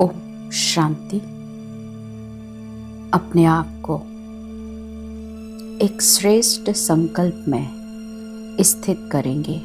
ओम शांति। अपने आप को एक श्रेष्ठ संकल्प में स्थित करेंगे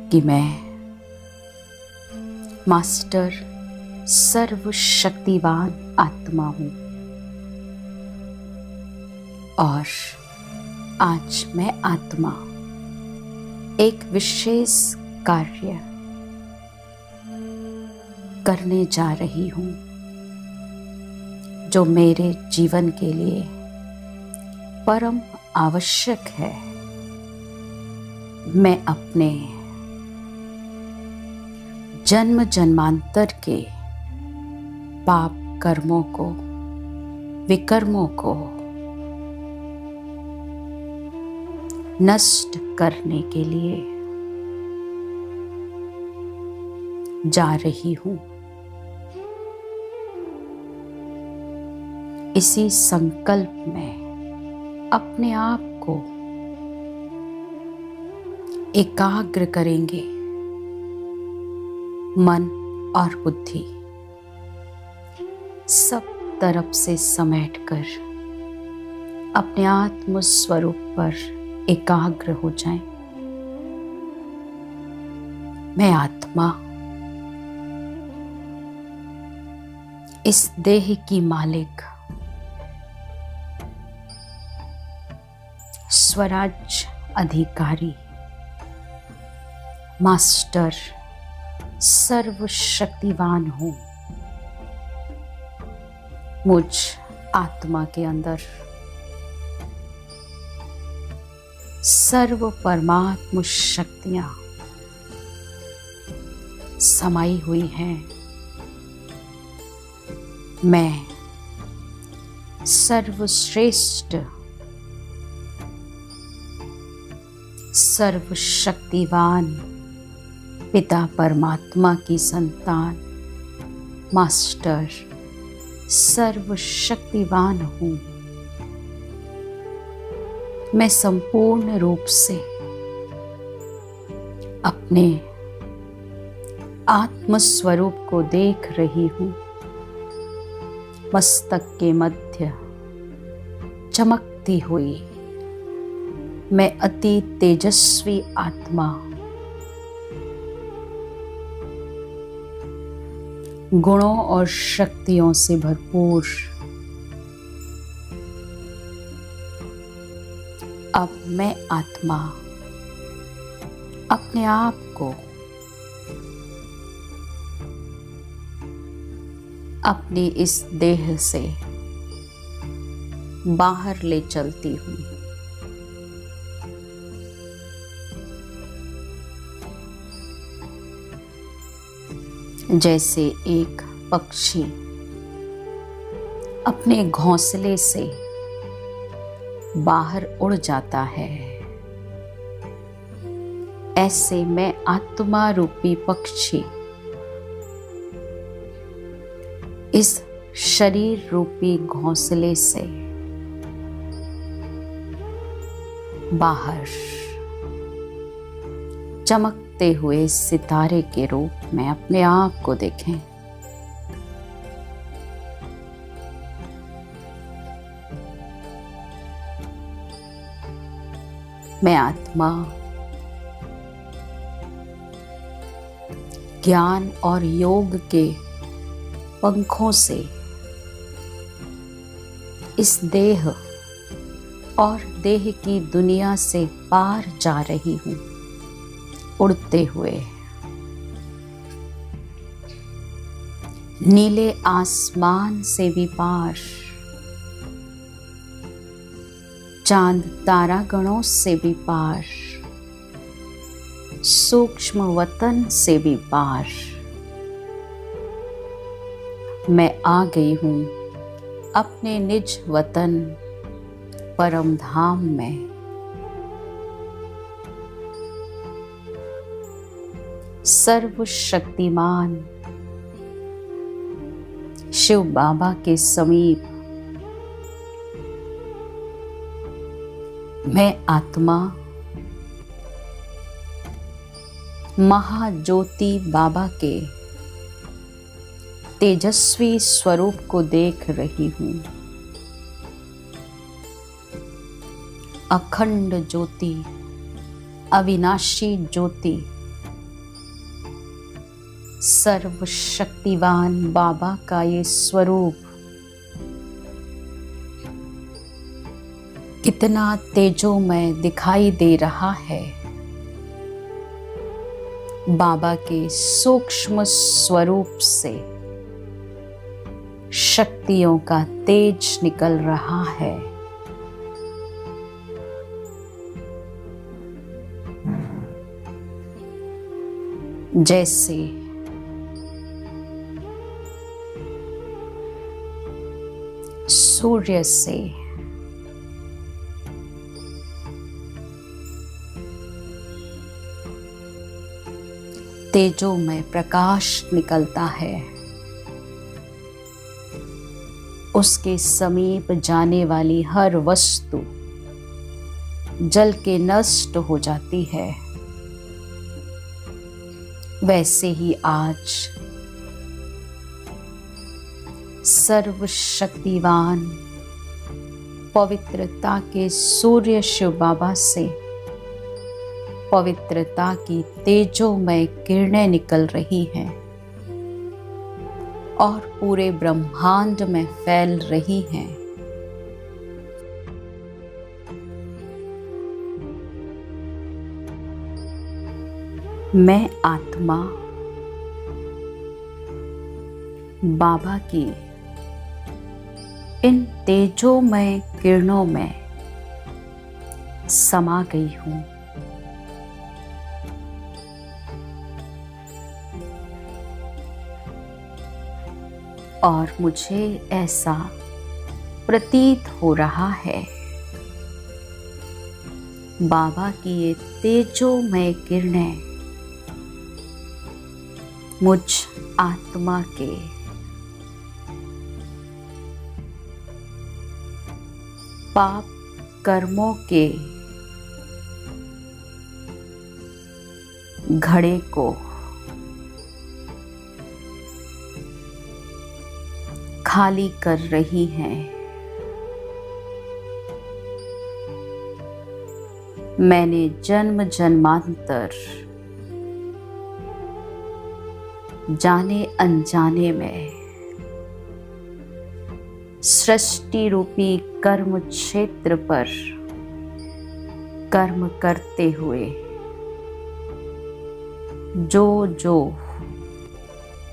कि मैं मास्टर सर्वशक्तिवान आत्मा हूँ और आज मैं आत्मा एक विशेष कार्य करने जा रही हूँ जो मेरे जीवन के लिए परम आवश्यक है। मैं अपने जन्म जन्मांतर के पाप कर्मों को, विकर्मों को नष्ट करने के लिए जा रही हूँ। इसी संकल्प में अपने आप को एकाग्र करेंगे। मन और बुद्धि सब तरफ से समेटकर अपने आत्म स्वरूप पर एकाग्र हो जाएं। मैं आत्मा इस देह की मालिक, स्वराज अधिकारी, मास्टर सर्वशक्तिवान हूँ। मुझ आत्मा के अंदर सर्व परमात्म शक्तियाँ समाई हुई हैं। मैं सर्वश्रेष्ठ सर्वशक्तिवान पिता परमात्मा की संतान, मास्टर सर्वशक्तिवान हूँ। मैं संपूर्ण रूप से अपने आत्म स्वरूप को देख रही हूँ। मस्तक के मध्य चमकती हुई मैं अति तेजस्वी आत्मा, गुणों और शक्तियों से भरपूर। अब मैं आत्मा अपने आप को अपनी इस देह से बाहर ले चलती हूँ। जैसे एक पक्षी अपने घोंसले से बाहर उड़ जाता है, ऐसे मैं आत्मा रूपी पक्षी इस शरीर रूपी घोंसले से बाहर चमकते हुए सितारे के रूप में अपने आप को देखें। मैं आत्मा ज्ञान और योग के पंखों से इस देह और देह की दुनिया से पार जा रही हूँ, उड़ते हुए नीले आसमान से भी पार, चांद तारा गणों से भी पार, सूक्ष्म वतन से भी पार मैं आ गई हूँ अपने निज वतन परम धाम में। सर्वशक्तिमान शिव बाबा के समीप मैं आत्मा महाज्योति बाबा के तेजस्वी स्वरूप को देख रही हूँ। अखंड ज्योति, अविनाशी ज्योति, सर्वशक्तिवान बाबा का ये स्वरूप कितना तेजोमय दिखाई दे रहा है। बाबा के सूक्ष्म स्वरूप से शक्तियों का तेज निकल रहा है। जैसे सूर्य से तेजोमय प्रकाश निकलता है, उसके समीप जाने वाली हर वस्तु जल के नष्ट हो जाती है। वैसे ही आज सर्वशक्तिवान पवित्रता के सूर्य शिव बाबा से पवित्रता की तेजोमय किरणें निकल रही हैं और पूरे ब्रह्मांड में फैल रही हैं। मैं आत्मा बाबा की इन तेजोमय किरणों में समा गई हूँ। और मुझे ऐसा प्रतीत हो रहा है बाबा की ये तेजोमय किरणें मुझ आत्मा के पाप कर्मों के घड़े को खाली कर रही हैं। मैंने जन्म जन्मांतर जाने अनजाने में सृष्टि रूपी कर्म क्षेत्र पर कर्म करते हुए जो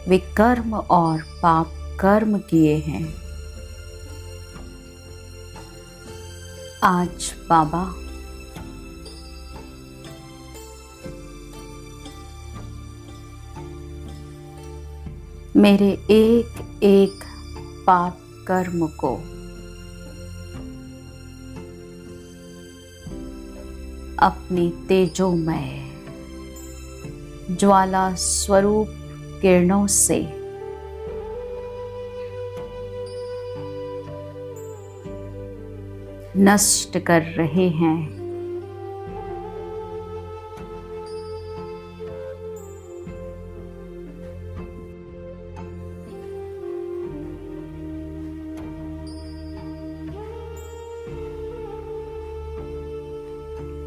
विकर्म और पाप कर्म किए हैं, आज बाबा मेरे एक एक पाप कर्म को अपनी तेजोमय ज्वाला स्वरूप किरणों से नष्ट कर रहे हैं।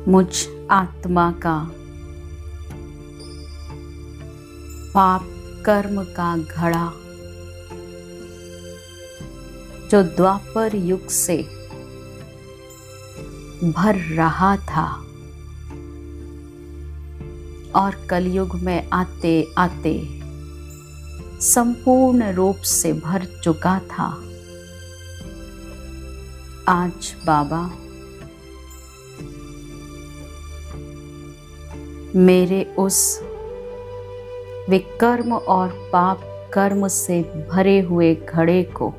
मुझ आत्मा का पाप कर्म का घड़ा जो द्वापर युग से भर रहा था और कलयुग में आते आते संपूर्ण रूप से भर चुका था, आज बाबा मेरे उस विकर्म और पाप कर्म से भरे हुए घड़े को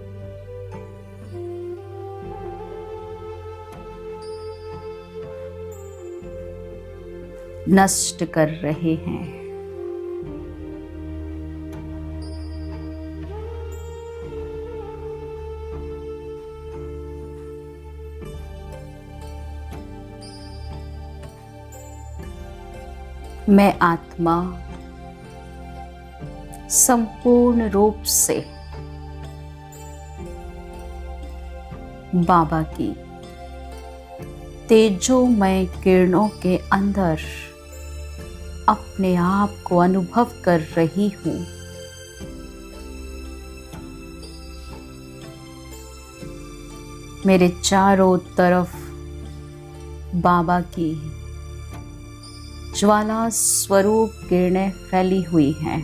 नष्ट कर रहे हैं। मैं आत्मा संपूर्ण रूप से बाबा की तेजोमय किरणों के अंदर अपने आप को अनुभव कर रही हूँ। मेरे चारों तरफ बाबा की ज्वाला स्वरूप किरणें फैली हुई हैं।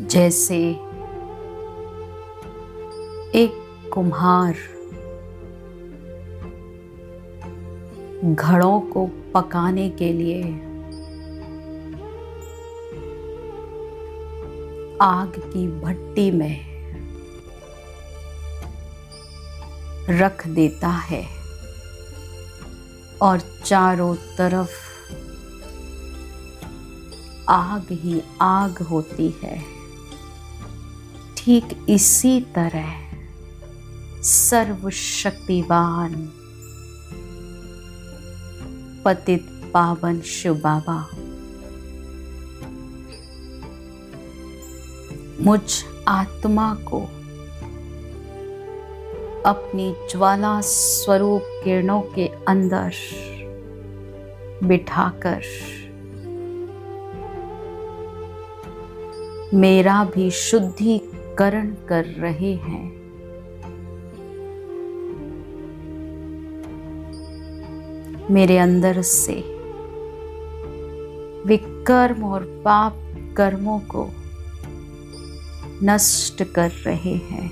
जैसे एक कुम्हार घड़ों को पकाने के लिए आग की भट्टी में रख देता है और चारों तरफ आग ही आग होती है, ठीक इसी तरह सर्वशक्तिवान पतित पावन शिव बाबा मुझ आत्मा को अपनी ज्वाला स्वरूप किरणों के अंदर बिठाकर मेरा भी शुद्धिकरण कर रहे हैं। मेरे अंदर से विकर्म और पाप कर्मों को नष्ट कर रहे हैं।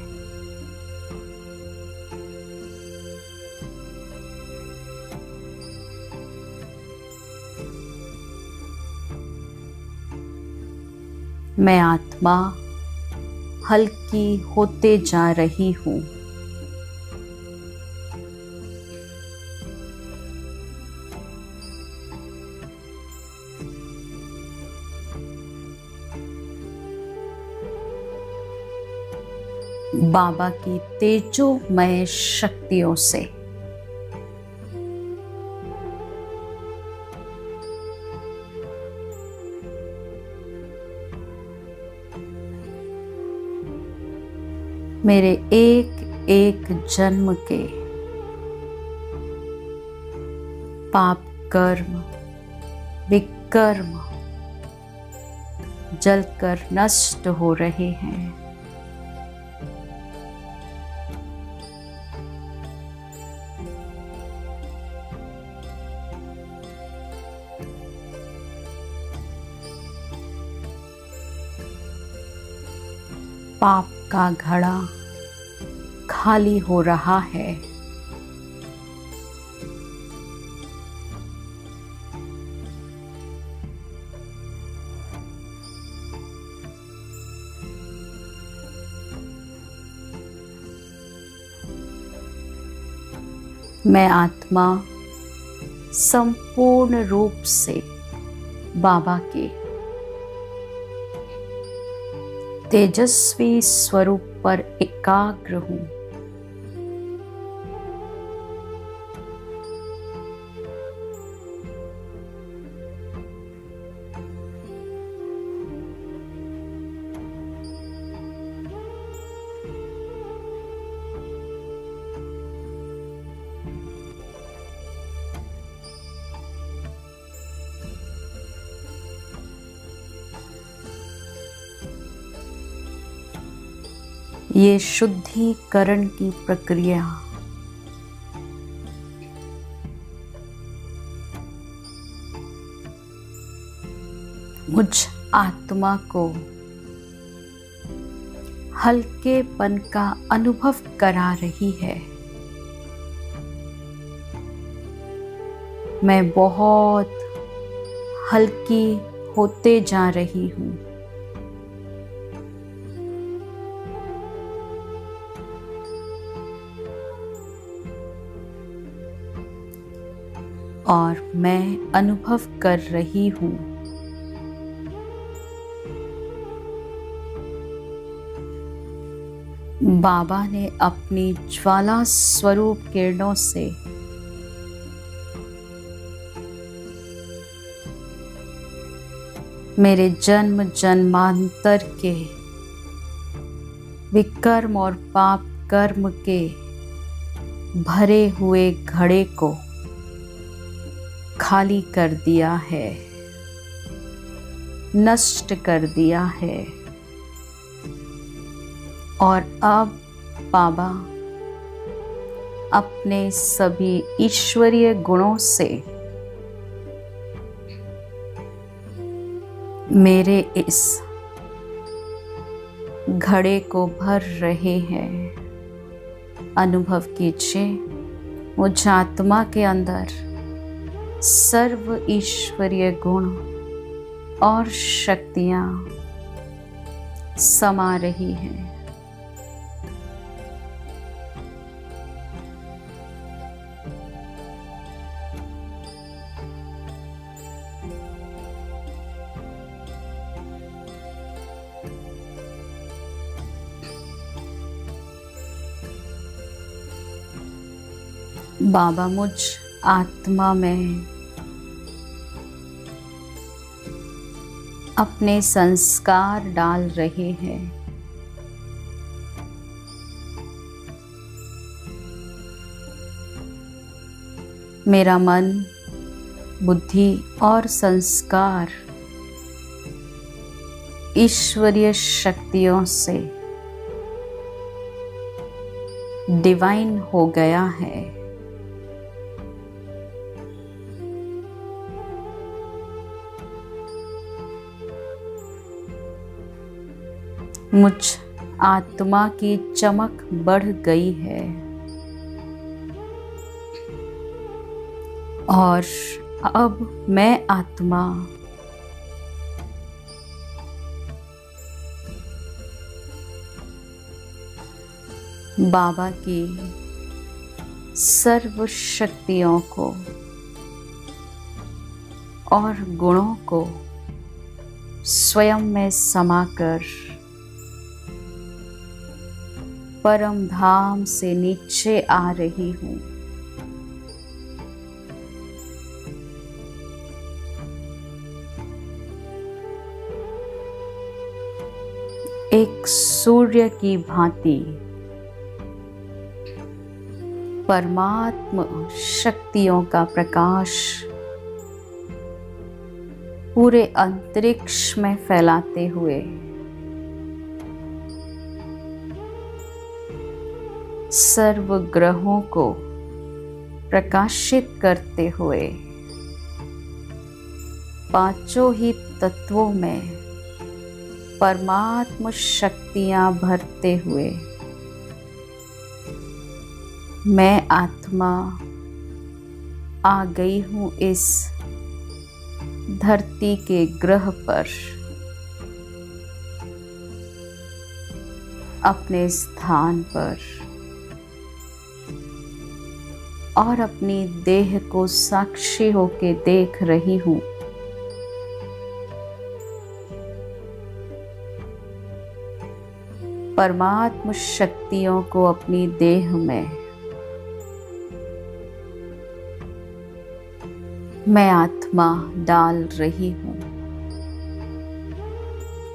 मैं आत्मा हल्की होते जा रही हूँ। बाबा की तेजोमय शक्तियों से मेरे एक एक जन्म के पाप कर्म विकर्म जलकर नष्ट हो रहे हैं। पाप का घड़ा खाली हो रहा है। मैं आत्मा संपूर्ण रूप से बाबा के तेजस्वी स्वरूप पर एकाग्र हूँ। ये शुद्धिकरण की प्रक्रिया मुझ आत्मा को हल्केपन का अनुभव करा रही है। मैं बहुत हल्की होते जा रही हूँ। और मैं अनुभव कर रही हूँ बाबा ने अपनी ज्वाला स्वरूप किरणों से मेरे जन्म जन्मांतर के विकर्म और पाप कर्म के भरे हुए घड़े को खाली कर दिया है, नष्ट कर दिया है। और अब बाबा अपने सभी ईश्वरीय गुणों से मेरे इस घड़े को भर रहे हैं। अनुभव कीजिए, मुझ आत्मा के अंदर सर्व ईश्वरीय गुण और शक्तियां समा रही हैं। बाबा मुझ आत्मा में अपने संस्कार डाल रहे हैं। मेरा मन, बुद्धि और संस्कार ईश्वरीय शक्तियों से डिवाइन हो गया है। मुझ आत्मा की चमक बढ़ गई है और अब मैं आत्मा बाबा की सर्व शक्तियों को और गुणों को स्वयं में समाकर परम धाम से नीचे आ रही हूँ। एक सूर्य की भांति परमात्म शक्तियों का प्रकाश पूरे अंतरिक्ष में फैलाते हुए सर्व ग्रहों को प्रकाशित करते हुए पांचों ही तत्वों में परमात्म शक्तियां भरते हुए मैं आत्मा आ गई हूँ इस धरती के ग्रह पर अपने स्थान पर और अपनी देह को साक्षी होके देख रही हूँ। परमात्म शक्तियों को अपनी देह में मैं आत्मा डाल रही हूँ।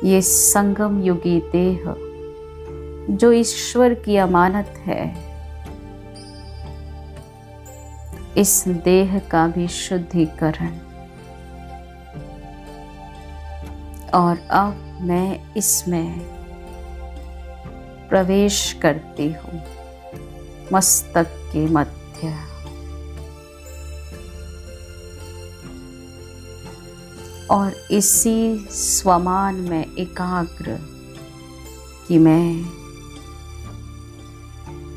ये संगम युगी देह जो ईश्वर की अमानत है, इस देह का भी शुद्धिकरण और अब मैं इसमें प्रवेश करती हूँ मस्तक के मध्य। और इसी स्वमान में एकाग्र कि मैं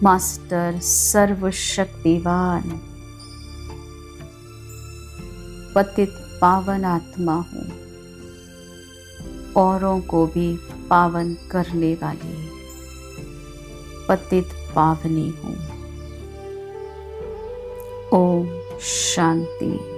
मास्टर सर्वशक्तिवान पतित पावन आत्मा हूँ, औरों को भी पावन करने वाली पतित पावनी हूँ। ओम शांति।